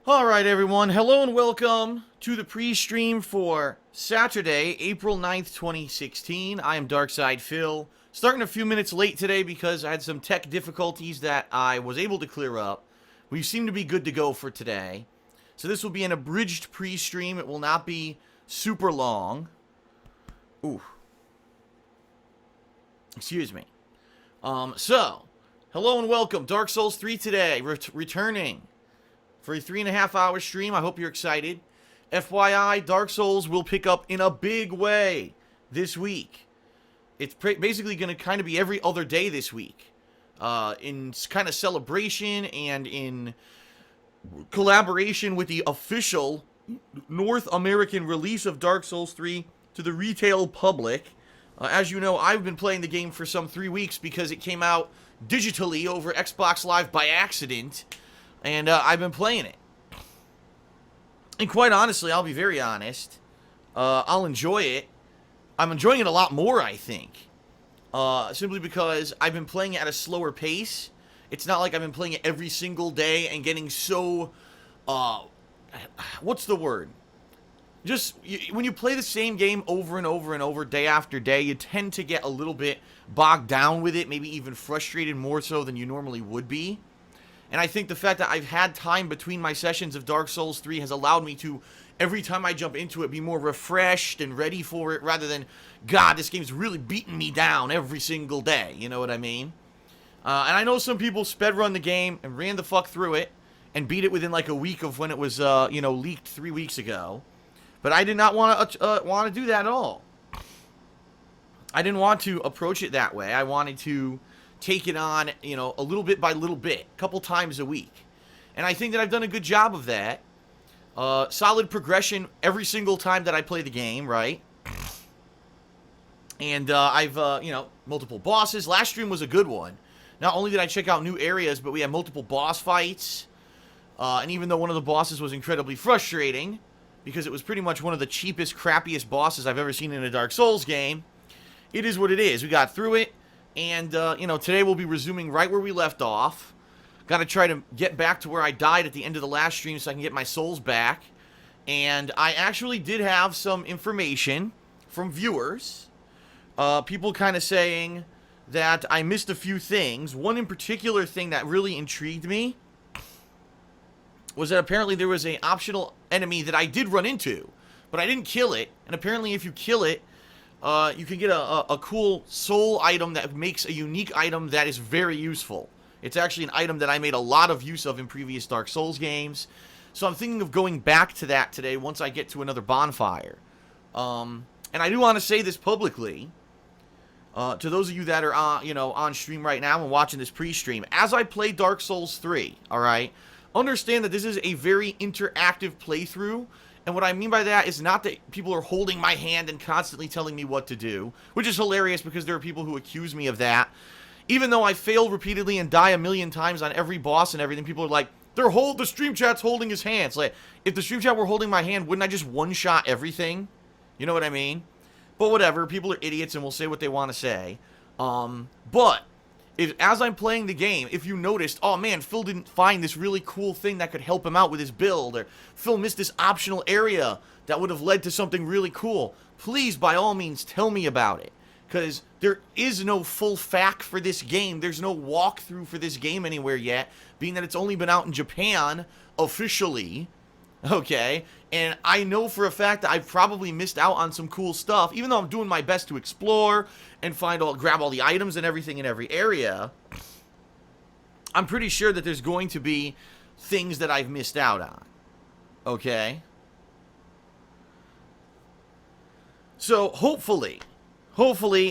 Alright everyone, hello and welcome to the pre-stream for Saturday, April 9th, 2016. I am Darkside Phil. Starting a few minutes late today because I had some tech difficulties that I was able to clear up. We seem to be good to go for today. So this will be an abridged pre-stream. It will not be super long. Ooh. Excuse me. Hello and welcome. Dark Souls 3 today, returning for a 3.5-hour stream. I hope you're excited. FYI, Dark Souls will pick up in a big way this week. It's basically going to kind of be every other day this week. In kind of celebration and in collaboration with the official North American release of Dark Souls 3 to the retail public. As you know, I've been playing the game for some 3 weeks because it came out digitally over Xbox Live by accident. And I've been playing it. And quite honestly, I'll be very honest, I'll enjoy it. I'm enjoying it a lot more, I think. Simply because I've been playing it at a slower pace. It's not like I've been playing it every single day and getting so, what's the word? Just, when you play the same game over and over and over, day after day, you tend to get a little bit bogged down with it, maybe even frustrated more so than you normally would be. And I think the fact that I've had time between my sessions of Dark Souls 3 has allowed me to, every time I jump into it, be more refreshed and ready for it, rather than, God, this game's really beating me down every single day, you know what I mean? And I know some people sped-run the game and ran the fuck through it, and beat it within like a week of when it was, leaked 3 weeks ago. But I did not want to do that at all. I didn't want to approach it that way. I wanted to take it on, a little bit by little bit, a couple times a week. And I think that I've done a good job of that. Solid progression every single time that I play the game, right? And I've, multiple bosses. Last stream was a good one. Not only did I check out new areas, but we had multiple boss fights. And even though one of the bosses was incredibly frustrating, because it was pretty much one of the cheapest, crappiest bosses I've ever seen in a Dark Souls game, it is what it is. We got through it. And, today we'll be resuming right where we left off. Gotta try to get back to where I died at the end of the last stream so I can get my souls back. And I actually did have some information from viewers. People kind of saying that I missed a few things. One in particular thing that really intrigued me was that apparently there was an optional enemy that I did run into, but I didn't kill it. And apparently if you kill it, you can get a cool soul item that makes a unique item that is very useful. It's actually an item that I made a lot of use of in previous Dark Souls games. So I'm thinking of going back to that today once I get to another bonfire. And I do want to say this publicly, to those of you that are on stream right now and watching this pre-stream. As I play Dark Souls 3, alright, understand that this is a very interactive playthrough. And what I mean by that is not that people are holding my hand and constantly telling me what to do, which is hilarious because there are people who accuse me of that. Even though I fail repeatedly and die a million times on every boss and everything, people are like, the stream chat's holding his hands. Like, if the stream chat were holding my hand, wouldn't I just one-shot everything? You know what I mean? But whatever, people are idiots and will say what they want to say. But as I'm playing the game, if you noticed, oh man, Phil didn't find this really cool thing that could help him out with his build, or Phil missed this optional area that would have led to something really cool, please, by all means, tell me about it. Because there is no full FAQ for this game. There's no walkthrough for this game anywhere yet, being that it's only been out in Japan, officially, okay? And I know for a fact that I've probably missed out on some cool stuff, even though I'm doing my best to explore and grab all the items and everything in every area. I'm pretty sure that there's going to be things that I've missed out on, okay? So hopefully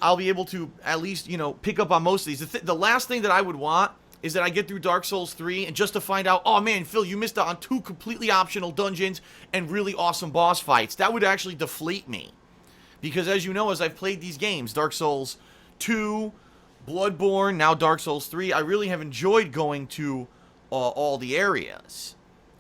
I'll be able to at least, pick up on most of these. The last thing that I would want is that I get through Dark Souls 3 and just to find out, oh man, Phil, you missed out on 2 completely optional dungeons and really awesome boss fights. That would actually deflate me. Because as you know, as I've played these games, Dark Souls 2, Bloodborne, now Dark Souls 3, I really have enjoyed going to all the areas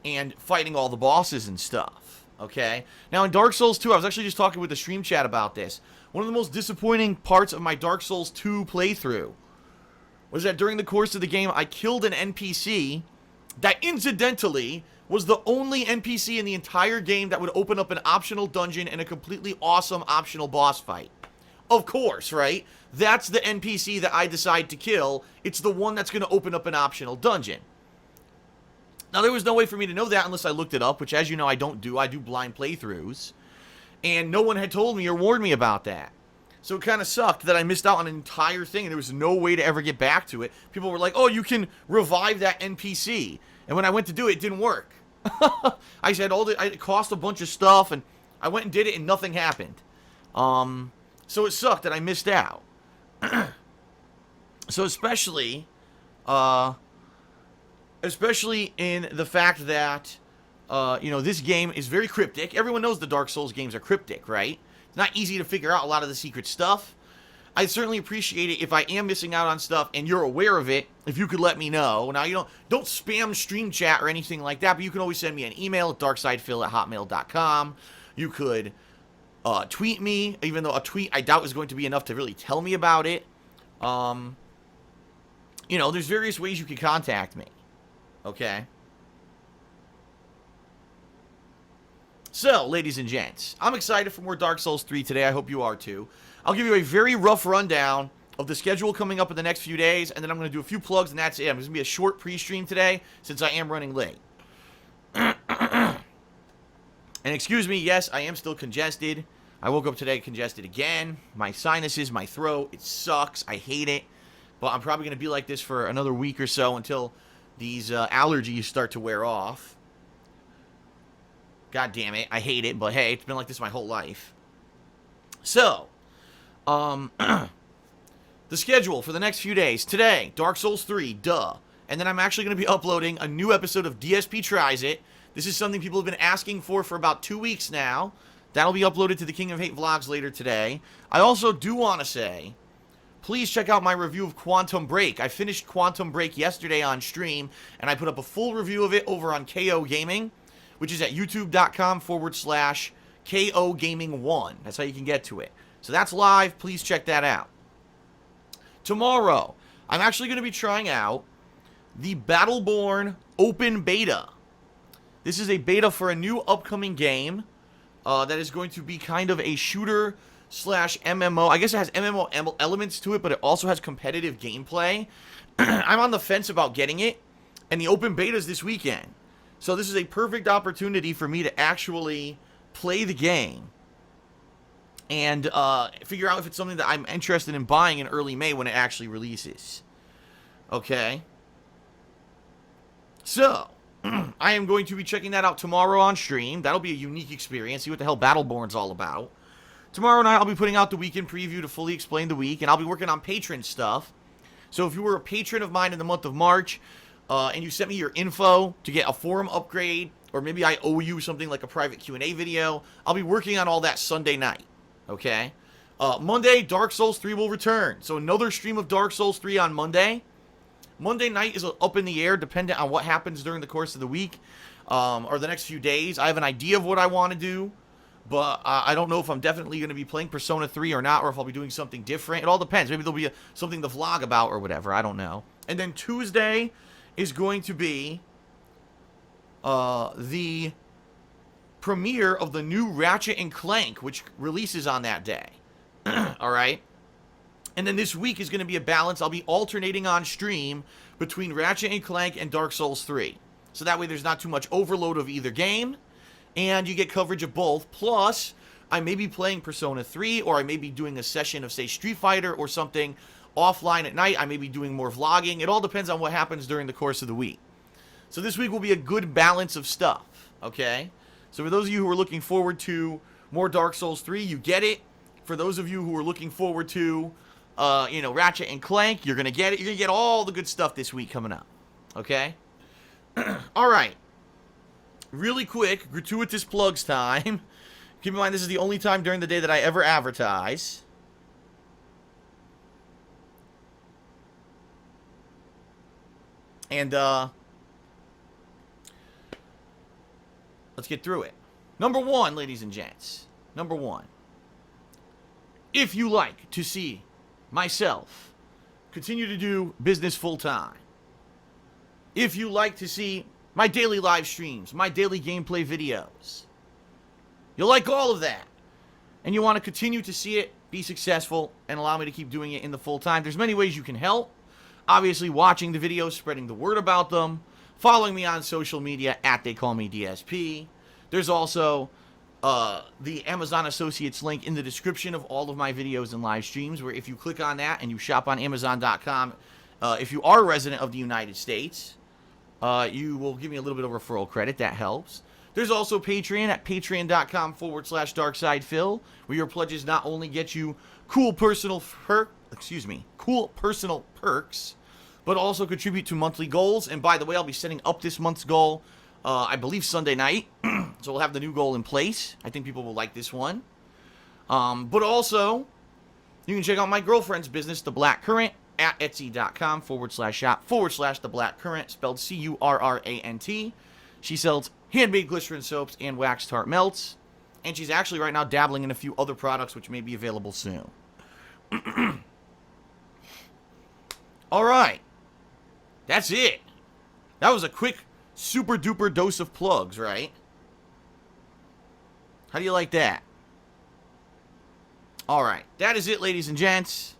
and fighting all the bosses and stuff, okay? Now in Dark Souls 2, I was actually just talking with the stream chat about this. One of the most disappointing parts of my Dark Souls 2 playthrough was that during the course of the game, I killed an NPC that incidentally was the only NPC in the entire game that would open up an optional dungeon and a completely awesome optional boss fight. Of course, right? That's the NPC that I decide to kill. It's the one that's going to open up an optional dungeon. Now, there was no way for me to know that unless I looked it up, which, as you know, I don't do. I do blind playthroughs. And no one had told me or warned me about that. So it kind of sucked that I missed out on an entire thing, and there was no way to ever get back to it. People were like, oh, you can revive that NPC. And when I went to do it, it didn't work. I said, it cost a bunch of stuff, and I went and did it, and nothing happened. So it sucked that I missed out. So especially in the fact that, this game is very cryptic. Everyone knows the Dark Souls games are cryptic, right? It's not easy to figure out a lot of the secret stuff. I'd certainly appreciate it if I am missing out on stuff and you're aware of it, if you could let me know. Now, don't spam stream chat or anything like that, but you can always send me an email at darksidephil@hotmail.com. You could tweet me, even though a tweet I doubt is going to be enough to really tell me about it. There's various ways you can contact me. Okay? So, ladies and gents, I'm excited for more Dark Souls 3 today. I hope you are too. I'll give you a very rough rundown of the schedule coming up in the next few days, and then I'm going to do a few plugs, and that's it. It's going to be a short pre-stream today, since I am running late. And excuse me, yes, I am still congested. I woke up today congested again. My sinuses, my throat, it sucks. I hate it. But I'm probably going to be like this for another week or so until these allergies start to wear off. God damn it, I hate it, but hey, it's been like this my whole life. So, the schedule for the next few days. Today, Dark Souls 3, duh. And then I'm actually going to be uploading a new episode of DSP Tries It. This is something people have been asking for about 2 weeks now. That'll be uploaded to the King of Hate vlogs later today. I also do want to say, please check out my review of Quantum Break. I finished Quantum Break yesterday on stream, and I put up a full review of it over on KO Gaming, which is at youtube.com/KO Gaming 1. That's how you can get to it. So that's live. Please check that out. Tomorrow, I'm actually going to be trying out the Battleborn Open Beta. This is a beta for a new upcoming game that is going to be kind of a shooter slash MMO. I guess it has MMO elements to it, but it also has competitive gameplay. I'm on the fence about getting it, and the open beta is this weekend. So this is a perfect opportunity for me to actually play the game and figure out if it's something that I'm interested in buying in early May when it actually releases. Okay? So, I am going to be checking that out tomorrow on stream. That'll be a unique experience. See what the hell Battleborn's all about. Tomorrow night, I'll be putting out the weekend preview to fully explain the week, and I'll be working on patron stuff. So if you were a patron of mine in the month of March, and you sent me your info to get a forum upgrade, or maybe I owe you something like a private Q&A video, I'll be working on all that Sunday night. Okay? Monday, Dark Souls 3 will return. So another stream of Dark Souls 3 on Monday. Monday night is up in the air, dependent on what happens during the course of the week, or the next few days. I have an idea of what I want to do, but I don't know if I'm definitely going to be playing Persona 3 or not, or if I'll be doing something different. It all depends. Maybe there'll be something to vlog about or whatever. I don't know. And then Tuesday is going to be the premiere of the new Ratchet and Clank, which releases on that day. All right? And then this week is going to be a balance. I'll be alternating on stream between Ratchet and Clank and Dark Souls 3. So that way there's not too much overload of either game, and you get coverage of both. Plus, I may be playing Persona 3, or I may be doing a session of, say, Street Fighter or something offline at night. I may be doing more vlogging. It all depends on what happens during the course of the week. So this week will be a good balance of stuff, okay? So for those of you who are looking forward to more Dark Souls 3, you get it. For those of you who are looking forward to, Ratchet and Clank, you're going to get it. You're going to get all the good stuff this week coming up, okay? All right. Really quick, gratuitous plugs time. Keep in mind, this is the only time during the day that I ever advertise. And, let's get through it. Number one, ladies and gents. Number one. If you like to see myself continue to do business full time, if you like to see my daily live streams, my daily gameplay videos. You'll like all of that. And you want to continue to see it be successful and allow me to keep doing it in the full time. There's many ways you can help. Obviously, watching the videos, spreading the word about them, following me on social media at They Call Me DSP. There's also the Amazon Associates link in the description of all of my videos and live streams, where if you click on that and you shop on Amazon.com, if you are a resident of the United States, you will give me a little bit of referral credit. That helps. There's also Patreon at patreon.com/DarksidePhil, where your pledges not only get you cool personal perks, but also contribute to monthly goals. And by the way, I'll be setting up this month's goal, I believe Sunday night. So we'll have the new goal in place. I think people will like this one. But also, you can check out my girlfriend's business, The Black Current, at etsy.com/shop/The Black Current, spelled CURRANT. She sells handmade glycerin soaps and wax tart melts. And she's actually right now dabbling in a few other products which may be available soon. Alright. That's it. That was a quick, super duper dose of plugs, right? How do you like that? Alright. That is it, ladies and gents.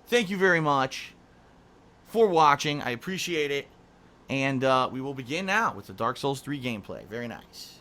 Thank you very much for watching. I appreciate it. And we will begin now with the Dark Souls 3 gameplay. Very nice.